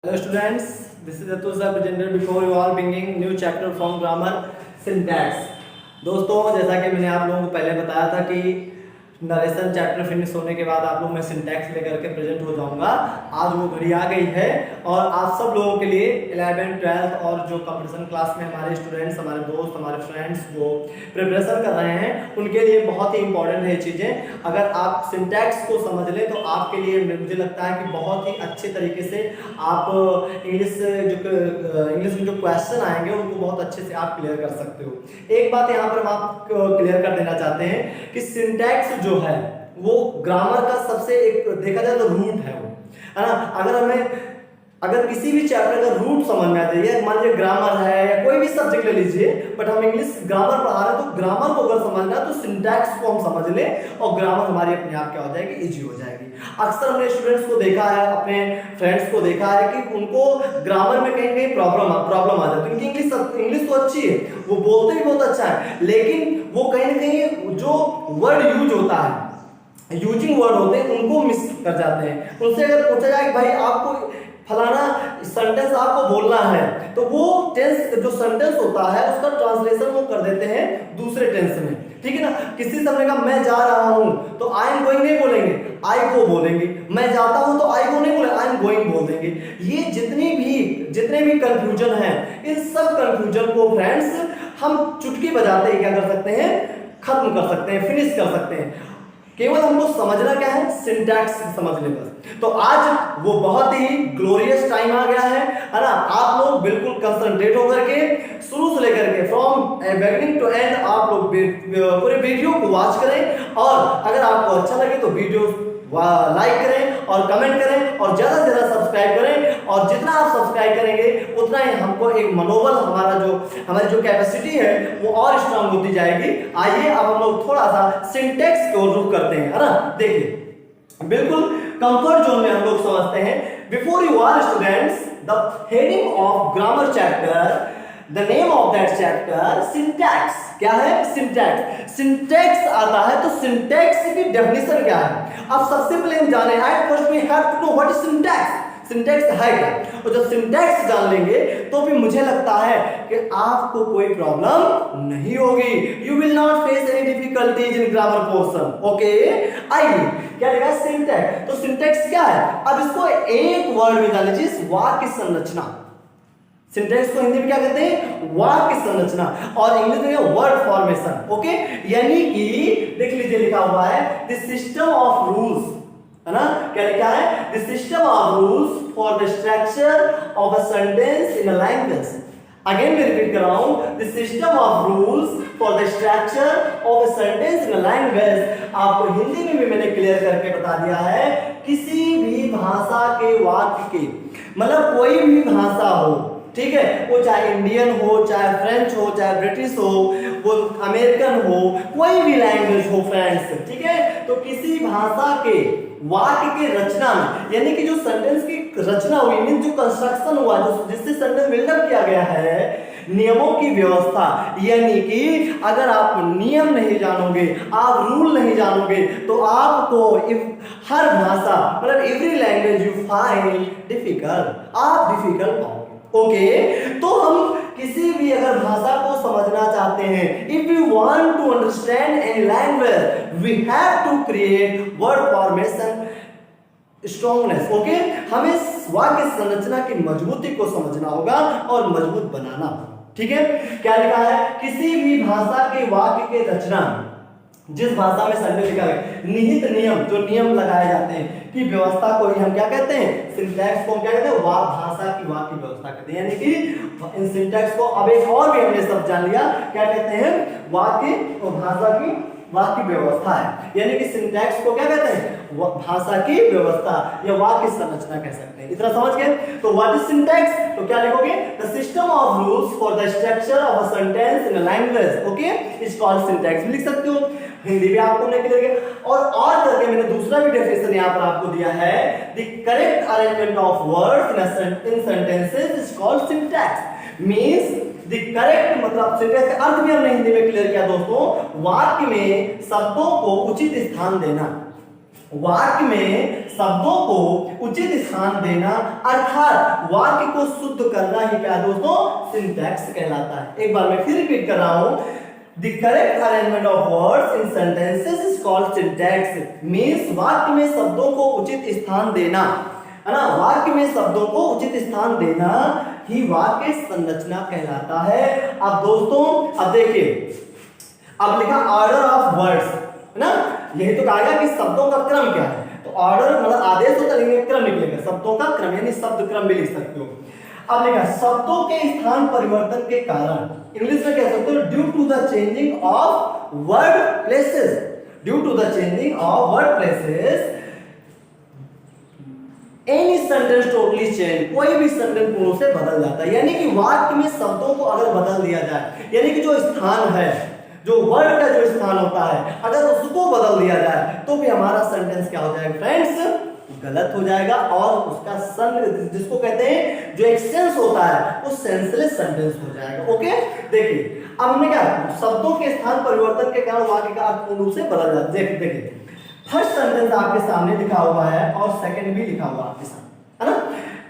Hello students, this is Atul sir presented before you all bringing new chapter from grammar syntax। दोस्तों जैसा कि मैंने आप लोगों को पहले बताया था कि नरेशन चैप्टर फिनिश होने के बाद आप लोग मैं सिंटैक्स लेकर के प्रेजेंट हो जाऊंगा। आज वो घड़ी आ गई है और आप सब लोगों के लिए 11th 12th और जो कंपटीशन क्लास में हमारे स्टूडेंट्स, हमारे दोस्त, हमारे फ्रेंड्स जो प्रिपरेशन कर रहे हैं उनके लिए बहुत ही इंपॉर्टेंट है ये चीज़ें। अगर आप सिंटैक्स को समझ लें तो आपके लिए मुझे लगता है कि बहुत ही अच्छे तरीके से आप इंग्लिश में जो क्वेश्चन आएंगे उनको बहुत अच्छे से आप क्लियर कर सकते हो। एक बात यहाँ पर हम आपको क्लियर कर देना चाहते हैं कि सिंटैक्स जो है वो ग्रामर का सबसे एक देखा जाए तो रूट है वो, है ना। अगर किसी भी चैप्टर का रूट समझ में आ जाए, मान लीजिए ग्रामर है या कोई भी सब्जेक्ट ले लीजिए, बट हम इंग्लिश ग्रामर पढ़ा रहे हैं तो ग्रामर को अगर समझना है तो सिंटैक्स को हम समझ लें और ग्रामर हमारी अपने आप क्या हो जाएगी, इजी हो जाएगी। अक्सर हमने स्टूडेंट्स को देखा है, अपने फ्रेंड्स को देखा है कि उनको ग्रामर में कहीं कहीं प्रॉब्लम आ जाती है। उनकी इंग्लिश तो अच्छी है, वो बोलते भी बहुत अच्छा है, लेकिन वो कहीं ना कहीं जो वर्ड यूज होता है, यूजिंग वर्ड होते हैं, उनको मिस कर जाते हैं। उनसे अगर पूछा जाए कि भाई आपको फलाना सेंटेंस आपको बोलना है, तो वो टेंस जो सेंटेंस होता है उसका ट्रांसलेशन वो कर देते हैं दूसरे टेंस में, ठीक है ना। किसी से हमने कहा मैं जा रहा हूं तो आई एम गोइंग नहीं बोलेंगे, आई गो बोलेंगे। मैं जाता हूं तो आई गो नहीं बोले, आई एम गोइंग बोल देंगे। ये जितने भी कंफ्यूजन है, इन सब कंफ्यूजन को फ्रेंड्स हम चुटकी बजाते ही क्या कर सकते हैं, खत्म कर सकते हैं, फिनिश कर सकते हैं। केवल हमको समझना क्या है, सिंटैक्स समझ ले बस। तो आज वो बहुत ही ग्लोरियस टाइम आ गया है ना। आप लोग बिल्कुल कंसंट्रेट होकर के शुरू से लेकर के फ्रॉम बिगिनिंग टू एंड आप लोग पूरे वीडियो को वॉच करें, और अगर आपको अच्छा लगे तो वीडियो लाइक करें और कमेंट करें और ज्यादा से ज्यादा सब्सक्राइब करें। और जितना आप सब्सक्राइब करेंगे उतना ही हमको एक मनोबल, हमारी जो कैपेसिटी है वो और स्ट्रांग होती जाएगी। आइए अब हम लोग थोड़ा सा सिंटैक्स की ओर रुख करते हैं, है ना। देखिए बिल्कुल कंफर्ट जोन में हम लोग समझते हैं। Before you are students, the heading of grammar chapter, the name of that chapter syntax. क्या है? सिंटैक्स। सिंटैक्स आता है तो सिंटैक्स की डेफिनेशन क्या है। अब सबसे पहले हम जाने at first we have to know what is syntax. Syntax है क्या, और जब सिंटैक्स जान लेंगे तो भी मुझे लगता है कि आपको कोई प्रॉब्लम नहीं होगी। You will not face any difficulties in grammar portion. Okay, आइए क्या लिखा है, सिंटैक्स। तो सिंटैक्स क्या है, अब इसको एक वर्ड में जान लीजिए, वाक्य संरचना। सिंटैक्स को हिंदी में क्या कहते हैं, वाक्य संरचना, और इंग्लिश में वर्ड फॉर्मेशन। ओके, यानी कि देख लीजिए लिखा हुआ है द सिस्टम ऑफ रूल्स, है ना। क्या लिखा है, the system of rules for the structure of a sentence in a language. Again मैं रिपीट कर रहा हूं, the system of rules for the structure of a sentence in a language. आपको हिंदी में भी मैंने क्लियर करके बता दिया है, किसी भी भाषा के वाक्य के, मतलब कोई भी भाषा हो, ठीक है, वो चाहे इंडियन हो, चाहे फ्रेंच हो, चाहे ब्रिटिश हो, वो अमेरिकन हो, कोई भी लैंग्वेज हो फ्रेंड्स, ठीक है। तो किसी भाषा के वाक्य के रचना में, यानी कि जो सेंटेंस की रचना हुई, मींस जो कंस्ट्रक्शन हुआ, जो जिससे सेंटेंस बिल्डअप किया गया है, नियमों की व्यवस्था। यानी कि अगर आप नियम नहीं जानोगे, आप रूल नहीं जानोगे, तो आपको हर भाषा, मतलब every language you find difficult, आप डिफिकल्ट पाओगे। ओके, तो हम किसी भी अगर भाषा को समझना चाहते हैं, if you want to understand any language, we have to create word formation strongness. Okay, हमें वाक्य संरचना की मजबूती को समझना होगा और मजबूत बनाना होगा, ठीक है। क्या लिखा है, किसी भी भाषा के वाक्य के रचना, जिस भाषा में सेंटेंस लिखा है, निहित नियम, जो नियम लगाए जाते हैं की व्यवस्था को हम क्या कहते हैं, सिंटैक्स को क्या कहते हैं, भाषा की वाक्य व्यवस्था कहते हैं। यानी कि इन सिंटैक्स को अब एक और भी हमने सब जान लिया, क्या कहते हैं, वाक्य और भाषा की वाक्य व्यवस्था है। यानी कि सिंटैक्स को क्या कहते हैं, भाषा की व्यवस्था या वाक्य संरचना कह सकते हैं। इतना समझ गए। तो व्हाट इज सिंटैक्स, तो क्या लिखोगे, the system of rules for the structure of a sentence in a language. Okay, is called syntax भी लिख सकते हो, हिंदी भी आपको नहीं क्लियर। और करके मैंने दूसरा भी डेफिनेशन यहां पर आपको दिया है, the correct arrangement of words in sentences is called syntax. Means the correct, मतलब सिंटैक्स का अर्थ भी हमने हिंदी में क्लियर किया दोस्तों, वाक्य में शब्दों को उचित स्थान देना। वाक्य में शब्दों को उचित स्थान देना अर्थात वाक्य को शुद्ध करना ही क्या दोस्तों सिंटैक्स कहलाता है। एक बार मैं फिर रिपीट कर रहा हूं, the correct arrangement of words in sentences is called syntax. Means वाक्य में शब्दों को उचित स्थान देना, है ना, वाक्य में शब्दों को उचित स्थान देना ही वाक्य संरचना कहलाता है। अब दोस्तों अब देखिए, अब लिखा ऑर्डर ऑफ वर्ड्स, है ना, यही तो कहा गया कि शब्दों का क्रम क्या है। तो ऑर्डर मतलब आदेश होता है, क्रम निकलेगा, शब्दों का क्रम यानी शब्द क्रम भी लिख सकते हो। अब लिखा शब्दों के स्थान परिवर्तन के कारण, इंग्लिश में कह सकते हो due to the changing of word places, due to the changing of word places any sentence totally change, कोई भी सेंटेंस पूर्ण से बदल जाता है। यानी कि वाक्य में शब्दों को अगर बदल दिया जाए, यानी कि जो स्थान है, जो वर्ड का जो स्थान होता है, अगर उसको बदल दिया जाए तो भी हमारा सेंटेंस क्या हो जाएगा फ्रेंड्स, गलत हो जाएगा और उसका जिसको कहते हैं जो एक सेंस होता है वो सेंसलेस सेंटेंस हो जाएगा। ओके, देखिए अब हमने क्या, शब्दों के स्थान परिवर्तन के कारण वाक्य का अर्थ पूर्ण रूप से बदल जाता है। देखिए फर्स्ट सेंटेंस आपके सामने लिखा हुआ है और सेकंड भी लिखा हुआ आपके सामने, है ना।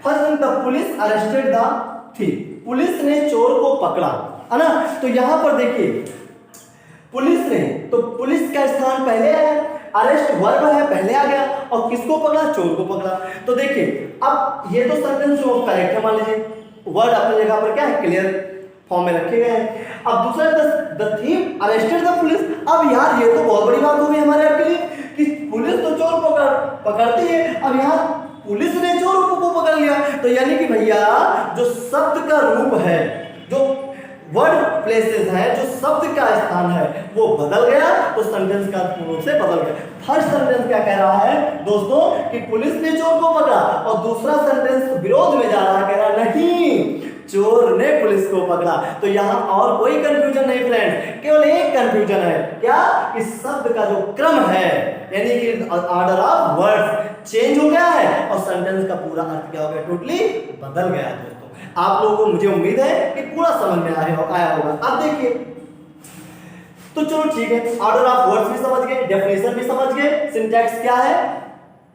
First the police arrested the thief, police ने चोर को पकड़ा, है ना। तो यहां पर देखिए पुलिस ने, तो पुलिस का स्थान पहले है, अरेस्ट वर्ब है पहले आ गया, और किसको पकड़ा, चोर को पकड़ा। तो देखिए अब ये तो सेंटेंस जो करेक्ट है, मान लीजिए वर्ड अपनी जगह पर क्या है, क्लियर फॉर्म में रखे गए हैं। अब दूसरा the thief arrested the police, अब यार ये तो बहुत बड़ी बात हो गई हमारे आपके लिए कि पुलिस तो चोर पकड़ती है, अब यहाँ पुलिस ने चोर को पकड़ लिया। तो यानी कि भैया जो शब्द का रूप है, जो वर्ड प्लेसेस है, जो शब्द का स्थान है वो बदल गया, तो सेंटेंस का पूर्ण रूप से बदल गया। फर्स्ट सेंटेंस क्या कह रहा है दोस्तों कि पुलिस ने चोर को पकड़ा, और दूसरा सेंटेंस विरोध में जा रहा है, कह रहा नहीं चोर ने पुलिस को पकड़ा। तो यहाँ और कोई कंफ्यूजन नहीं फ्रेंड्स, केवल एक कंफ्यूजन है, क्या, इस शब्द का जो क्रम है यानी कि ऑर्डर ऑफ वर्ड्स चेंज हो गया है और सेंटेंस का पूरा अर्थ क्या हो गया, टोटली बदल गया है। दोस्तों आप लोगों को मुझे उम्मीद है कि पूरा समझ में आया होगा। अब देखिए तो चलो ठीक है, ऑर्डर ऑफ वर्ड्स भी समझ गए, डेफिनेशन भी समझ गए, सिंटैक्स क्या है,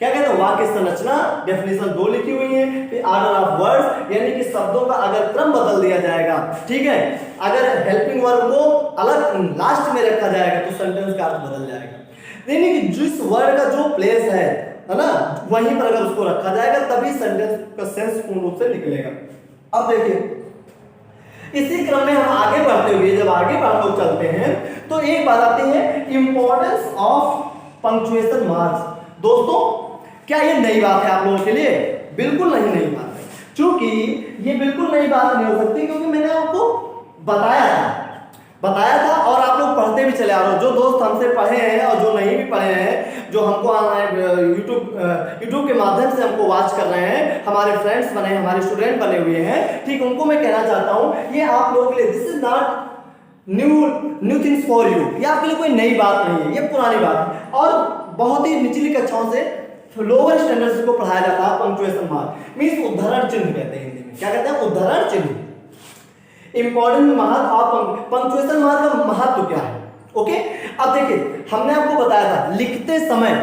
क्या कहते हैं वाक्य संरचना, डेफिनेशन 2 लिखी हुई है। फिर ऑर्डर ऑफ वर्ड्स यानी कि शब्दों का अगर क्रम बदल दिया जाएगा, ठीक है, अगर हेल्पिंग वर्ब को अलग लास्ट में रखा जाएगा तो सेंटेंस का अर्थ बदल जाएगा। यानी कि जिस वर्ड का जो प्लेस है ना, वहीं पर अगर उसको रखा जाएगा तभी सेंटेंस का सेंस पूर्ण रूप से निकलेगा। अब देखिए इसी क्रम में हम आगे बढ़ते हुए, जब आगे बढ़ते हुए चलते हैं तो एक बात आती है इंपॉर्टेंस ऑफ पंक्चुएशन मार्क्स। दोस्तों क्या ये नई बात है आप लोगों के लिए? बिल्कुल नहीं नई बात है, क्योंकि ये बिल्कुल नई बात नहीं हो सकती, क्योंकि मैंने आपको बताया था और आप लोग पढ़ते भी चले आ रहे हो। जो दोस्त हमसे पढ़े हैं और जो नहीं भी पढ़े हैं, जो हमको यूट्यूब के माध्यम से हमको वॉच कर रहे हैं, हमारे फ्रेंड्स बने, हमारे स्टूडेंट बने हुए हैं, ठीक, उनको मैं कहना चाहता हूँ ये आप लोगों के लिए this is not new things for you, ये आपके लिए कोई नई बात नहीं है, ये पुरानी बात है और बहुत ही निचली कक्षाओं से लोअर स्टैंडर्ड्स को पढ़ाया जाता है। पंक्चुएशन मार्क मींस उद्धरण चिन्ह कहते हैं हिंदी में, क्या कहते हैं, उद्धरण चिन्ह। इंपॉर्टेंट महत्व और पंक्चुएशन मार्क का महत्व क्या है? ओके, अब देखिए हमने आपको बताया था लिखते समय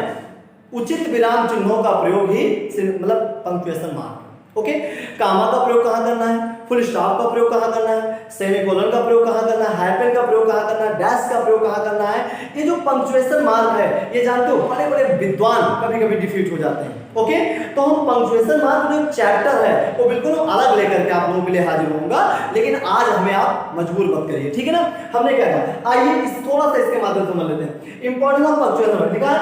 उचित विराम चिन्हों का प्रयोग ही मतलब पंक्चुएशन मार्क। ओके, कामा का प्रयोग कहां करना है, फुल स्टॉप का प्रयोग कहां करना है, सेमीकोलन का प्रयोग कहां करना है, हाइफन का प्रयोग कहां करना है, डैश का प्रयोग कहां करना है। ये जो पंक्चुएशन मार्क है ये जानते हो बड़े बड़े विद्वान कभी कभी डिफीट हो जाते हैं। ओके, तो हम पंक्चुएशन मार्क जो चैप्टर है वो बिल्कुल अलग लेकर के आप लोगों के लिए हाजिर होऊंगा, लेकिन आज हमें आप मजबूर मत करिए, ठीक है ना। हमने क्या कहा, आइए इस थोड़ा सा इसके माध्यम से समझ लेते हैं। इंपॉर्टेंस ऑफ पंक्चुएशन मार्क, ठीक है,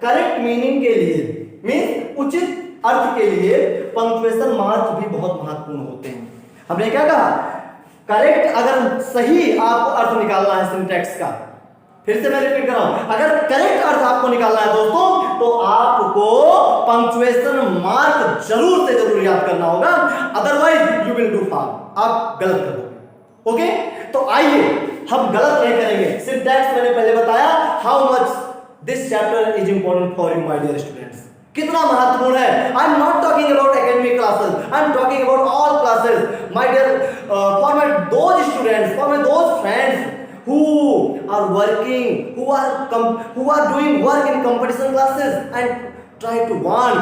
करेक्ट मीनिंग के लिए मींस उचित अर्थ के लिए पंक्चुएशन मार्क भी बहुत महत्वपूर्ण होते हैं। हमने क्या कहा, करेक्ट अगर सही आपको अर्थ निकालना है सिंटैक्स का, फिर से मैं रिपीट कर रहा हूं, अगर करेक्ट अर्थ आपको निकालना है दोस्तों तो आपको पंक्चुएशन मार्क जरूर से जरूर याद करना होगा, otherwise you will do fall, आप गलत कर दोगे। ओके, तो आइए हम गलत नहीं करेंगे। सिंटैक्स मैंने पहले बताया how much this chapter is important for you my dear students, कितना महत्वपूर्ण है। I am not talking about academic classes, I am talking about all classes my dear, for my those students, for my those friends who are working, who are doing work in competition classes and try to want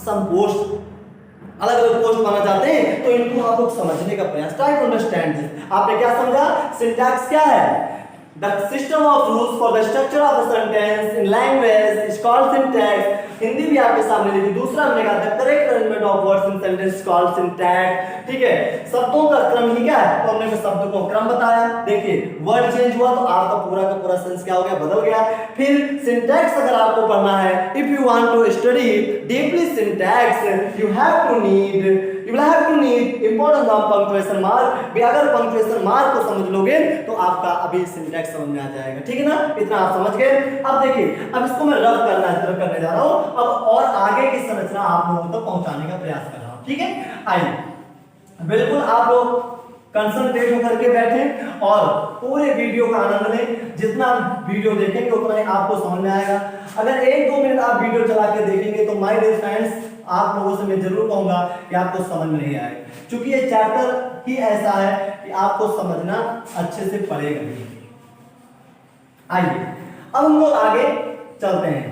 some post, अलग अलग post पाना चाहते हैं, तो इनको आप लोग समझने का प्रयास, ट्राई टू अंडरस्टैंड दिस। आपने क्या समझा? सिंटैक्स क्या है? The system of rules for the structure of a sentence in language is called syntax। Hindi भी आपके सामने लिखी। दूसरा हमने कहा था correct arrangement of words in sentence is called syntax. ठीक है, शब्दों का क्रम ही क्या है? तो हमने शब्द को क्रम बताया। देखिए वर्ड चेंज हुआ तो आपका पूरा का पूरा सेंस क्या हो गया? बदल गया। फिर सिंटैक्स अगर आपको पढ़ना है, if you want to study deeply syntax you will have to need importance of punctuation mark। भी अगर punctuation mark को समझ लोगे तो आपका अभी सिंटैक्स समझ में आ जाएगा। ठीक है ना? इतना आप समझ गए। अब देखिए, अब इसको मैं रफ करने जा रहा हूँ। अब और आगे की संरचना आप लोगों तक पहुंचाने का प्रयास कर रहा हूँ। ठीक है, आइए बिल्कुल आप लोग कंसंट्रेट होकर के बैठे और पूरे वीडियो का आनंद लें। जितना वीडियो देखेंगे उतना ही आपको समझ में आएगा। अगर 1-2 मिनट आप वीडियो चला के देखेंगे तो माय डियर फ्रेंड्स, आप लोगों से मैं जरूर कहूंगा कि आपको समझ में नहीं आएगा, क्योंकि ये चैप्टर ही ऐसा है कि आपको समझना अच्छे से पड़ेगा भी। आइए अब हम लोग आगे चलते हैं।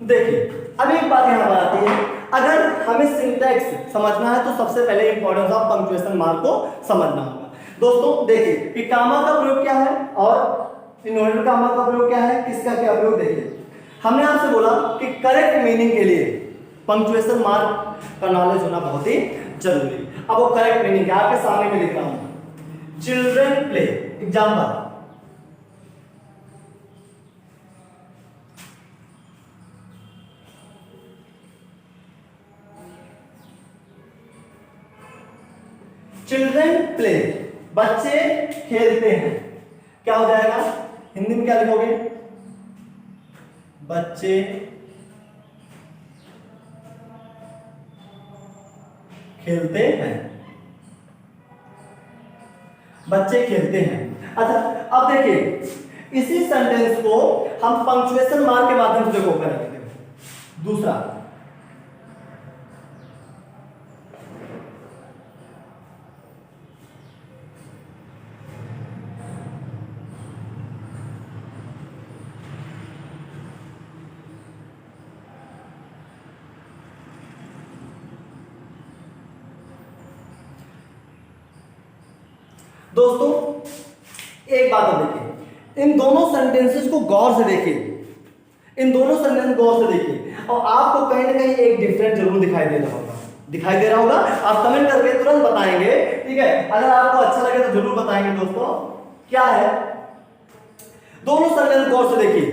देखिए अब एक बात यहां पर आती है, अगर हमें सिंटैक्स समझना है तो सबसे पहले इंपॉर्टेंस ऑफ पंक्चुएशन मार्क को समझना होगा। दोस्तों देखिए कि कामा का प्रयोग क्या है और इनवर्टेड कामा का प्रयोग क्या है, किसका क्या प्रयोग। देखिए हमने आपसे बोला कि करेक्ट मीनिंग के लिए पंक्चुएशन मार्क का नॉलेज होना बहुत ही जरूरी है। अब वो करेक्ट मीनिंग है, आपके सामने में लिख रहा हूं, children play. Example, children play, बच्चे खेलते हैं। क्या हो जाएगा हिंदी में? क्या लिखोगे? बच्चे खेलते हैं। बच्चे खेलते हैं। अच्छा अब देखिए इसी सेंटेंस को हम पंक्चुएशन मार्क के माध्यम से देखो करेंगे। दूसरा, दोस्तों एक बात और देखिए, इन दोनों सेंटेंसेस को गौर से देखिए, इन दोनों सेंटेंस गौर से देखिए और आपको कहीं ना कहीं एक डिफरेंस जरूर दिखाई दे रहा होगा। दिखाई दे रहा होगा? आप कमेंट करके तुरंत बताएंगे। ठीक है, अगर आपको अच्छा लगे तो जरूर बताएंगे। दोस्तों क्या है, दोनों सेंटेंस गौर से देखिए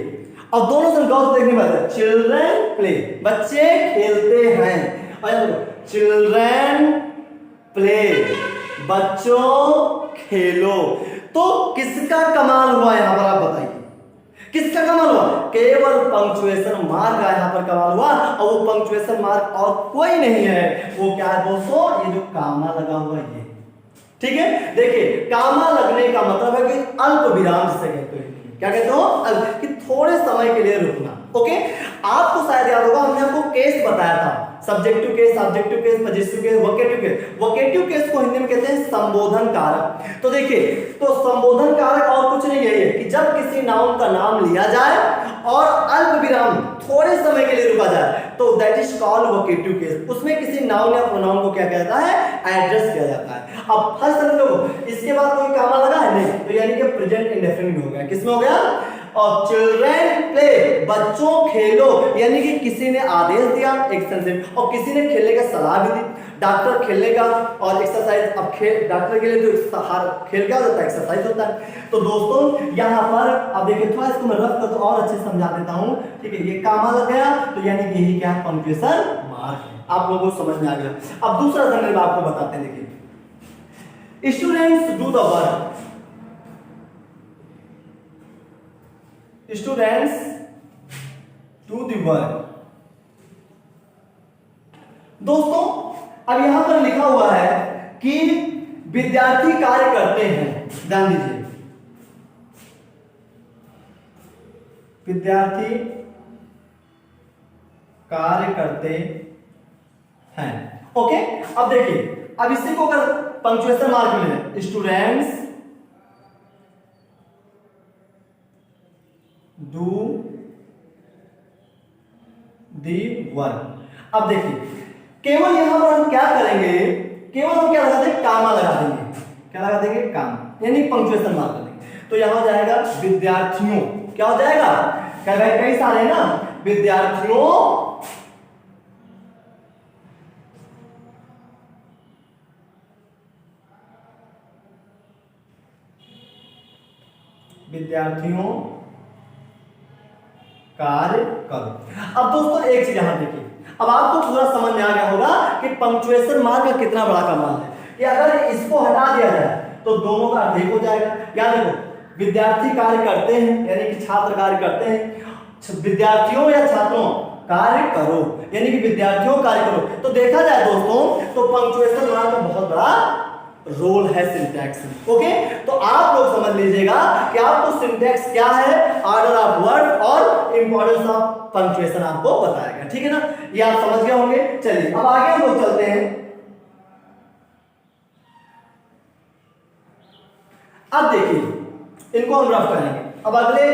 और दोनों सेंटेंस गौर से देखने के बाद चिल्ड्रन प्ले, बच्चे खेलते हैं, और चिल्ड्रन प्ले, बच्चों खेलो। तो किसका कमाल हुआ यहां पर? आप बताइए किसका कमाल हुआ? केवल पंक्चुएशन मार्क का यहां पर कमाल हुआ, और वो पंक्चुएशन मार्क और कोई नहीं है। वो क्या है दोस्तों? ये जो कामा लगा हुआ है ये। ठीक है, देखिए कामा लगने का मतलब है कि अल्प विराम जिसे कहते हैं। क्या कहते हो? कि थोड़े समय के लिए रुकना। ओके, आपको शायद याद होगा हमने आपको केस बताया था, subjective case, objective case, possessive case, vocative case. Vocative case को हिंदी में कहते हैं संबोधन कारक। तो देखिए, तो संबोधन कारक और कुछ नहीं है कि जब किसी नाउन का नाम लिया जाए और अल्प विराम थोड़े समय के लिए रुका जाए तो that is called vocative case. उसमें किसी नाउन या प्रोनाउन को क्या कहता है? एड्रेस किया जाता है। अब फर्स्ट समझ लो, इसके बाद कोई कामा लगा है नहीं, तो यानी कि प्रेजेंट इंडेफिनिट हो गया। किसमें हो गया? और चिल्ड्रन प्ले, बच्चों खेलो, यानी कि किसी ने आदेश दिया एक्सटेंसिव, और किसी ने खेलने का सलाह भी दी। डॉक्टर खेलने का और एक्सरसाइज, अब डॉक्टर के लिए तो खेल क्या होता है? एक्सरसाइज होता है। तो दोस्तों यहाँ पर अब देखिए, थोड़ा इसको मैं रख कर तो और अच्छे समझा देता हूँ। ठीक है, ये कामा लग गया तो यानी कि यही क्या है? पंक्चुएशन मार्क है। आप लोगों को समझ में आ गया। अब दूसरा संदर्भ आपको बताते हैं। देखिए, students do the work, students do the work. दोस्तों अब यहां पर लिखा हुआ है कि विद्यार्थी कार्य करते हैं। ध्यान दीजिए, विद्यार्थी कार्य करते हैं। ओके, अब देखिए, अब इसी को अगर पंक्चुएशन मार्क मिले, स्टूडेंट्स डू दी वर्क। अब देखिए, केवल यहां पर हम क्या करेंगे, केवल हम क्या लगा देंगे, कामा लगा देंगे। क्या लगा देंगे, काम, यानी पंक्चुएशन मार्क कर देंगे। तो यहां हो जाएगा विद्यार्थियों, क्या हो जाएगा, क्या भाई कई सारे ना, विद्यार्थियों कार्य करो। अब दोस्तों एक चीज यहां देखिए, अब आपको पूरा समझ में आ गया होगा कि पंक्चुएशन मार्क का कितना बड़ा कमाल है कि अगर इसको हटा दिया जाए तो दोनों का अर्थ एक हो जाएगा। या देखो, विद्यार्थी कार्य करते हैं यानी कि छात्र कार्य करते हैं, विद्यार्थियों या छात्रों कार्य करो यानी कि विद्यार्थियों कार्य करो। तो देखा जाए दोस्तों तो पंक्चुएशन मार्क का बहुत बड़ा रोल है सिंटैक्स में। ओके, तो आप लोग समझ लीजिएगा कि आपको सिंटैक्स क्या है, ऑर्डर ऑफ वर्ड और इंपॉर्टेंस ऑफ पंक्चुएशन आपको बताएगा। ठीक है ना, ये आप समझ गए होंगे। चलिए अब आगे हम लोग चलते हैं। अब देखिए, इनको हम रफ करेंगे। अब अगले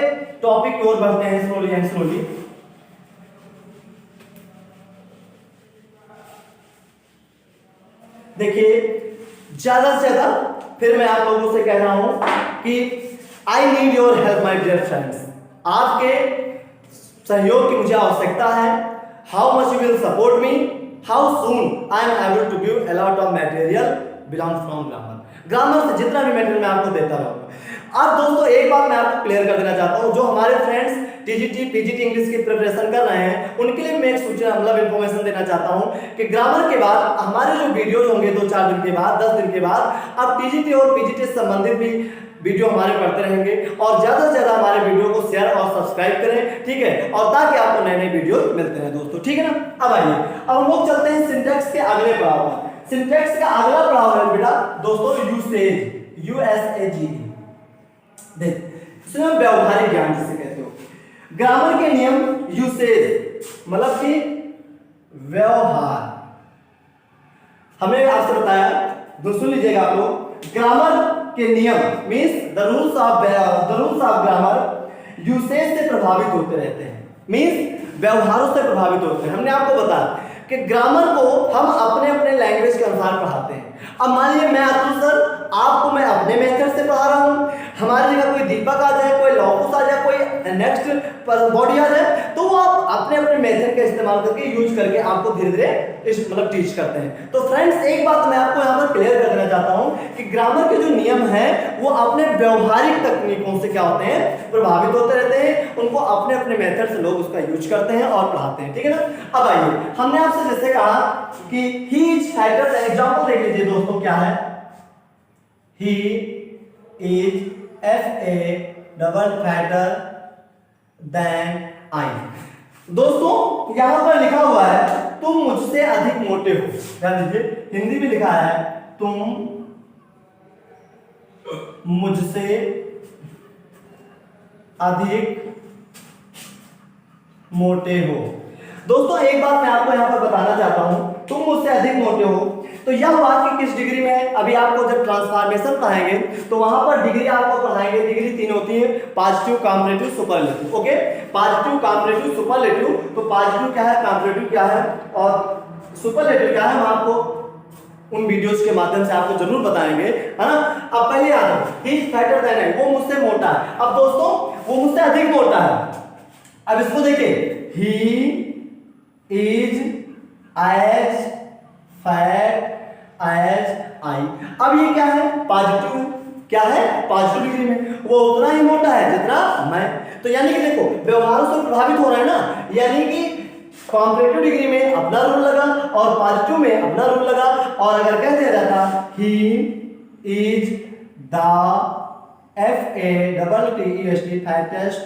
टॉपिक की ओर बढ़ते हैं स्लोली एंड स्लोली। देखिए, ज्यादा से ज्यादा फिर मैं आप लोगों से कह रहा हूं कि I need your help my dear friends, आपके सहयोग की मुझे आवश्यकता है। How much you will support me, how soon I am able to give a lot of material belong from grammar. Grammar से जितना भी मटेरियल मैं आपको देता रहूंगा। अब दोस्तों एक बात मैं आपको क्लियर कर देना चाहता हूं, जो हमारे फ्रेंड्स टीजीटी पीजीटी इंग्लिश की प्रिपरेशन कर रहे हैं उनके लिए मैं एक सूचना मतलब इंफॉर्मेशन देना चाहता हूं कि ग्रामर के बाद हमारे जो वीडियोज होंगे 2-4 दिन के बाद, 10 दिन के बाद, अब टीजीटी और पीजीटी से संबंधित भी वीडियो हमारे पढ़ते रहेंगे। और ज्यादा से ज्यादा हमारे वीडियो को शेयर और सब्सक्राइब करें, ठीक है, और ताकि आपको नए नए वीडियो मिलते रहे दोस्तों। ठीक है ना। अब आइए, अब हम लोग चलते हैं सिंटैक्स के अगले पड़ाव पर। सिंटैक्स का अगला पड़ाव है बेटा दोस्तों यूसेज, यूएसएजी। देख, इसमें व्यवहारिक ज्ञान जिसे कहते हो। ग्रामर के नियम, यूसेज मतलब कि व्यवहार। हमने आपसे बताया, सुन लीजिएगा आप लोग, ग्रामर के नियम means the rules of grammar usage से प्रभावित होते रहते हैं, मींस व्यवहारों से प्रभावित होते हैं। हमने आपको बताया कि ग्रामर को हम अपने अपने लैंग्वेज के अनुसार पढ़ाते हैं। अब मान लीजिए मैं अतुल सर आपको मैं अपने मेथड से पढ़ा रहा हूं, हमारी जगह कोई दीपक आ जाए, कोई लौकुश आ जाए, कोई नेक्स्ट बॉडी आ जाए, तो वो आप अपने अपने मेथड का इस्तेमाल करके यूज करके आपको धीरे धीरे मतलब टीच करते हैं। तो फ्रेंड्स एक बात मैं आपको यहाँ पर क्लियर कर देना चाहता हूँ कि ग्रामर के जो नियम है वो अपने व्यवहारिक तकनीकों से क्या होते हैं, प्रभावित होते रहते हैं। उनको अपने अपने मेथड से लोग उसका यूज करते हैं और पढ़ाते हैं। ठीक है ना। अब आइए, हमने आपसे जैसे कहा कि ही इज फाइटर, एग्जाम्पल देख लीजिए दोस्तों, क्या है, he is fatter than I। दोस्तों यहां पर लिखा हुआ है तुम मुझसे अधिक मोटे हो, ध्यान दीजिए, हिंदी में लिखा है तुम मुझसे अधिक मोटे हो। दोस्तों एक बात मैं आपको यहां पर बताना चाहता हूं, तुम मुझसे अधिक मोटे हो, तो यह बात की किस डिग्री में है। अभी आपको जब ट्रांसफॉर्मेशन पढ़ाएंगे तो वहां पर डिग्री आपको पढ़ाएंगे, डिग्री 3 होती है, positive, comparative, superlative. Okay, positive, comparative, superlative. तो पॉजिटिव क्या है, कॉम्पैरेटिव क्या है और सुपरलेटिव क्या है, हम आपको उन वीडियोस के माध्यम से आपको जरूर बताएंगे, है ना। अब पहले आता है he is fatter than I, वो मुझसे मोटा है। अब दोस्तों वो मुझसे अधिक मोटा है। अब इसको देखिए, he is as fat as I. अब ये क्या है, पॉजिटिव, क्या है, पॉजिटिव डिग्री में, वो उतना ही मोटा है जितना मैं। तो यानी कि देखो व्यवहारों से प्रभावित हो रहा है ना, यानी कि कॉम्पैरेटिव डिग्री में अपना रूल लगा और पॉजिटिव में अपना रूल लगा। और अगर कह दिया जाता he is the FATTEST fattest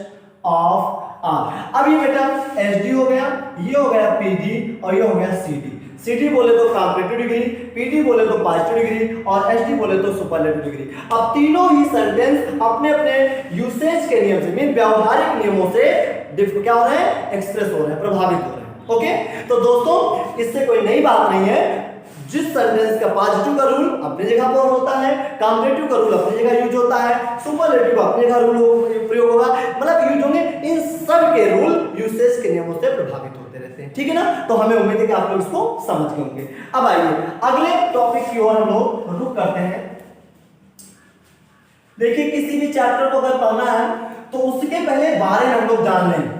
of all. अब ये बेटा SD हो गया, ये हो गया PD और ये हो गया CD। सी डी बोले तो कंपैरेटिव डिग्री, पी डी बोले तो पॉजिटिव डिग्री और एच डी बोले तो सुपरलेटिव डिग्री। अब तीनों ही सेंटेंस अपने अपने यूसेज के नियम से मीन व्यावहारिक नियमों से क्या हो रहे हैं, एक्सप्रेस हो रहे हैं, प्रभावित हो रहे हैं। ओके, तो दोस्तों इससे कोई नई बात नहीं है। जिस सेंटेंस का पॉजिटिव का रूल अपनी जगह पर होता है, कंपैरेटिव का रूल अपनी जगह यूज होता है, सुपरलेटिव का अपनी जगह रूल प्रयोग होगा, मतलब यूज होंगे, इन सब के रूल यूसेज के नियमों से प्रभावित होते रहते हैं। ठीक है ना, तो हमें उम्मीद है कि आप लोग इसको समझ गए होंगे। अब आइए अगले टॉपिक की ओर हम लोग रुख करते हैं। देखिए किसी भी चैप्टर को अगर पढ़ना है तो उसके पहले बारे में हम लोग जान लें।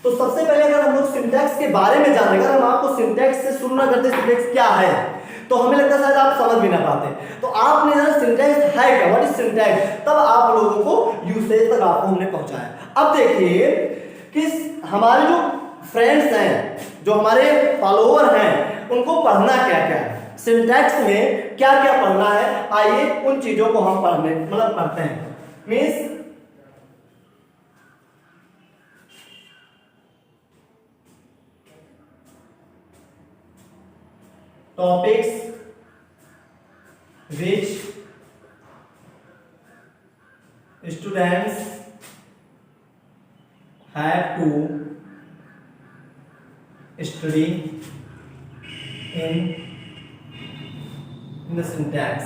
तो सबसे पहले अगर हम लोग सिंटैक्स के बारे में जाने, अगर हम आपको सिंटैक्स से शुरू ना करते, सिंटैक्स क्या है, तो हमें लगता है शायद आप समझ भी ना पाते। तो आपने जाना सिंटैक्स है क्या, व्हाट इज सिंटैक्स, तब आप लोगों को यूसेज तक आपको हमने पहुंचाया। अब देखिए कि हमारे जो फ्रेंड्स हैं, जो हमारे फॉलोअर हैं, उनको पढ़ना क्या क्या है, सिंटैक्स में क्या क्या पढ़ना है, आइए उन चीजों को हम पढ़ते हैं। Means topics which students have to study in the syntax.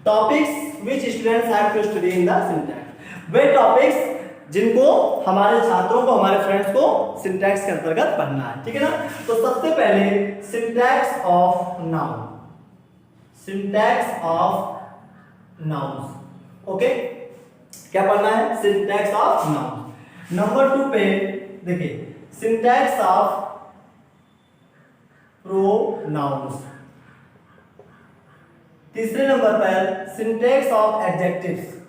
Topics which students have to study in the syntax. Way topics जिनको हमारे छात्रों को, हमारे फ्रेंड्स को सिंटैक्स के अंतर्गत पढ़ना है। ठीक है ना, तो सबसे पहले syntax of noun, syntax of nouns. Okay, क्या पढ़ना है, सिंटैक्स ऑफ नाउन। नंबर 2 पे देखिए सिंटैक्स ऑफ प्रोनाउंस। तीसरे नंबर पर सिंटैक्स ऑफ एडजेक्टिव्स।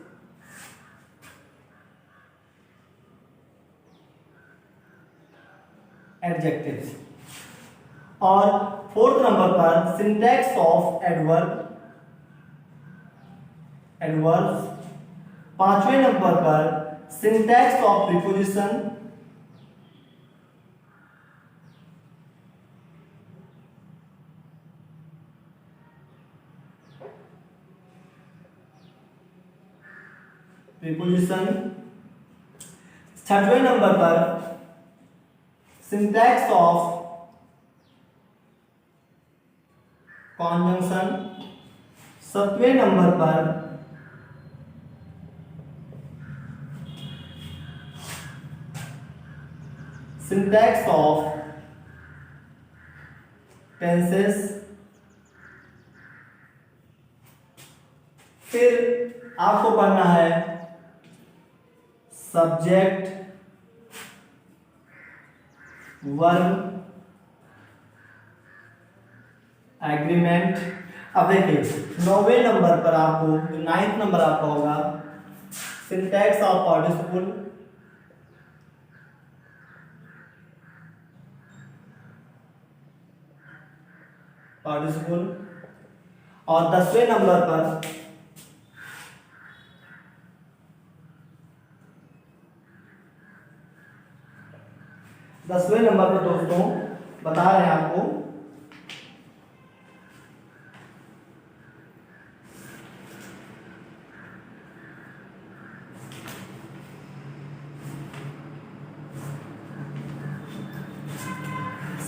एडजेक्टिव्स। और फोर्थ नंबर पर सिंटैक्स ऑफ एडवर्ब, एडवर्ब्स। पांचवें नंबर पर सिंटैक्स ऑफ प्रीपोजिशन। प्रीपोजिशन। छठवें नंबर पर सिंटैक्स ऑफ कॉन्जंक्शन। सातवें नंबर पर सिंटैक्स ऑफ टेंसेस। फिर आपको पढ़ना है सब्जेक्ट, वर्ब, एग्रीमेंट। अब देखिए 9वें नंबर पर आपको, जो 9th नंबर आपका होगा, सिंटैक्स ऑफ पार्टिसिपल। पार्टिसिपल। और 10वें नंबर पर दोस्तों बता रहे हैं आपको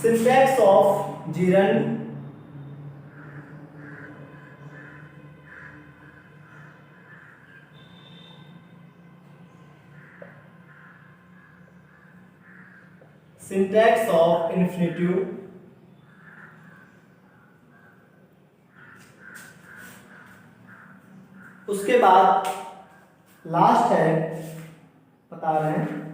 syntax of Jiran. Syntax of infinitive. उसके बाद लास्ट है, बता रहे हैं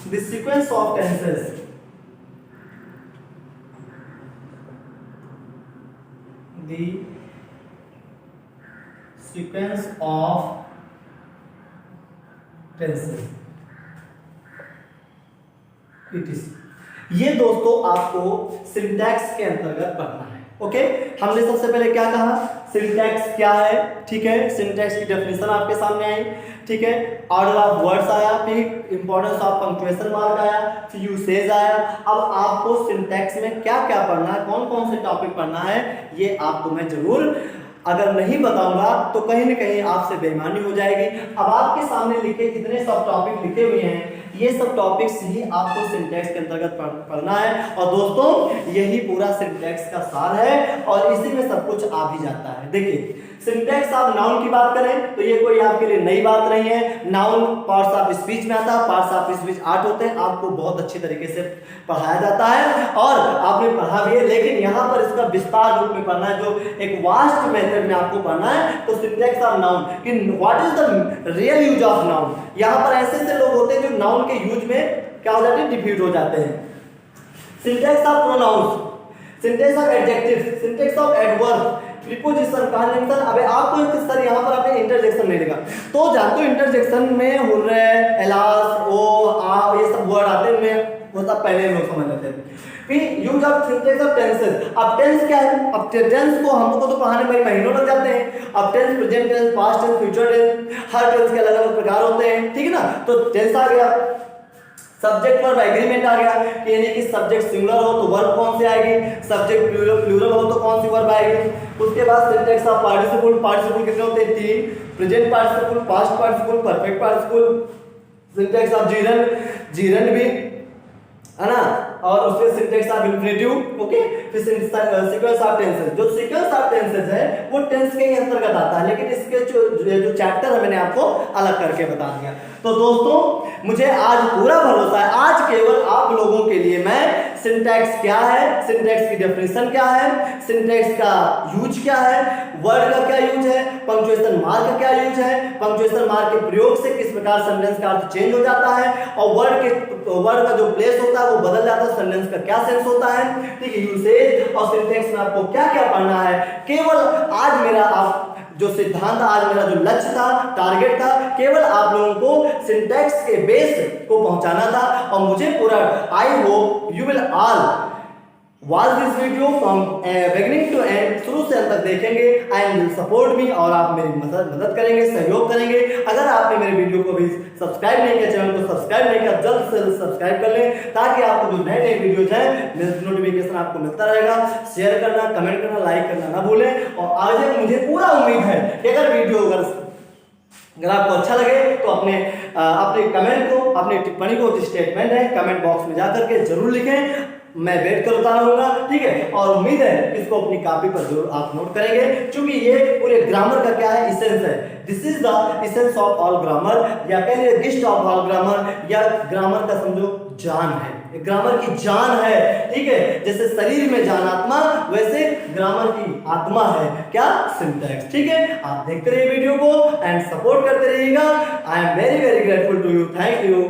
the sequence of tenses. The sequence of tenses ये दोस्तों आपको सिंटैक्स के अंतर्गत पढ़ना है। ओके, हमने सबसे पहले क्या कहा, सिंटैक्स क्या है, ठीक है, सिंटैक्स की डेफिनेशन आपके सामने आई, ठीक है, ऑर्डर ऑफ वर्ड्स आया, फिर इंपॉर्टेंस ऑफ पंक्चुएशन मार्क आया, फिर यूसेज आया। अब आपको सिंटैक्स में क्या क्या पढ़ना है, कौन कौन से टॉपिक पढ़ना है, ये आपको मैं जरूर अगर नहीं बताऊंगा तो कहीं न कहीं आपसे बेईमानी हो जाएगी। अब आपके सामने लिखे इतने सब टॉपिक लिखे हुए हैं, ये सब टॉपिक्स ही आपको सिंटैक्स के अंतर्गत पढ़ना है। और दोस्तों यही पूरा सिंटैक्स का सार है और इसी में सब कुछ आ भी जाता है। देखिए सिंटैक्स आप नाउन की बात करें तो ये कोई आपके लिए नई बात नहीं है। नाउन पार्ट्स ऑफ स्पीच में आता है, पार्ट्स ऑफ स्पीच 8 होते हैं, आपको बहुत अच्छी तरीके से पढ़ाया जाता है और आपने पढ़ा भी है। लेकिन यहाँ पर इसका विस्तार रूप में पढ़ना है, जो एक वास्ट मेथड में आपको पढ़ना है। तो सिंटैक्स ऑफ नाउन कि what is the real use of noun. यहाँ पर ऐसे ऐसे लोग होते हैं जो नाउन के यूज में क्या हो जाते हैं, डिफ्यूज हो जाते हैं। Syntax of pronouns, syntax of adjective, syntax of adverb, preposition, conjunction. अबे आपको सर यहाँ पर आपने इंटरजेक्शन नहीं लिखा तो जानते हो इंटरजेक्शन में हो रहे एलास, ओ, आ, ये सब वर्ड आते हैं, वो सब पहले लोग समझ लेते हैं। फिर use of syntax of tenses. अब टेंस क्या है, अब टेंस को हमको तो पढ़ाने में महीनों लग जाते हैं। अब tense, present tense, past tense, future tense, हर टेंस के अलग अलग प्रकार होते हैं, ठीक है ना। तो टेंस आ गया, सब्जेक्ट वर्ब एग्रीमेंट आ गया, यानी कि सब्जेक्ट सिंगुलर हो तो वर्ब कौन सी आएगी, सब्जेक्ट प्लूरल हो तो कौन सी वर्ब आएगी। उसके बाद सिंटैक्स ऑफ पार्टिसिपल, पार्टिसिपल कितने होते हैं, 3, present participle, past participle, perfect participle, syntax of gerund, gerund भी है ना, और उसके सिंटैक्स ऑफ इंफिनिटिव, ओके। फिर सीक्वेंस ऑफ टेंसेस, जो सीक्वेंस ऑफ टेंसेस है वो टेंस के ही अंतर्गत आता है, लेकिन इसके जो चैप्टर है मैंने आपको अलग करके बता दिया। तो दोस्तों मुझे आज पूरा भरोसा है, आज केवल आप लोगों के लिए मैं सिंटैक्स क्या है, सिंटैक्स की डेफिनेशन क्या है, सिंटैक्स का यूज क्या है, वर्ड का क्या यूज है, पंक्चुएशन मार्क का क्या यूज है, पंक्चुएशन मार्क के प्रयोग से किस प्रकार सेंटेंस का अर्थ चेंज हो जाता है, और वर्ड का जो प्लेस होता है वो बदल जाता है, सेंटेंस का क्या सेंस होता है, ठीक है, यूसेज और सिंटैक्स में आपको क्या क्या पढ़ना है। केवल आज मेरा आप जो सिद्धांत, आज मेरा जो लक्ष्य था, टारगेट था, केवल आप लोगों को सिंटैक्स के बेस को पहुंचाना था। और मुझे पूरा I hope you will all watch this video from beginning to end, शुरू से अंत तक देखेंगे एंड विल सपोर्ट मी, और आप मेरी मदद करेंगे, सहयोग करेंगे। अगर आपने मेरे वीडियो को भी सब्सक्राइब नहीं किया, चैनल को सब्सक्राइब नहीं किया, जल्द से जल्द सब्सक्राइब कर लें, ताकि आपको जो नए नए वीडियोज हैं नोटिफिकेशन आपको मिलता रहेगा। शेयर करना, कमेंट करना, लाइक करना ना भूलें। और आगे मुझे पूरा उम्मीद है कि अगर वीडियो अगर आपको अच्छा लगे तो अपने कमेंट को, अपनी टिप्पणी को, जो स्टेटमेंट है कमेंट बॉक्स में जाकर के जरूर लिखें, मैं वेट करता रहूंगा, ठीक है। और उम्मीद है इसको अपनी कॉपी पर जरूर आप नोट करेंगे, क्योंकि ये पूरे ग्रामर का क्या है, इसेंस है। This is the essence of all grammar, या कहिए गिस्ट ऑफ ऑल ग्रामर, या ग्रामर का समझो जान है, ग्रामर की जान है, ठीक है। जैसे शरीर में जान आत्मा, वैसे ग्रामर की आत्मा है क्या, सिंटैक्स, ठीक है। आप देखते रहिए वीडियो को एंड सपोर्ट करते रहिएगा। I am very very grateful to you, thank you.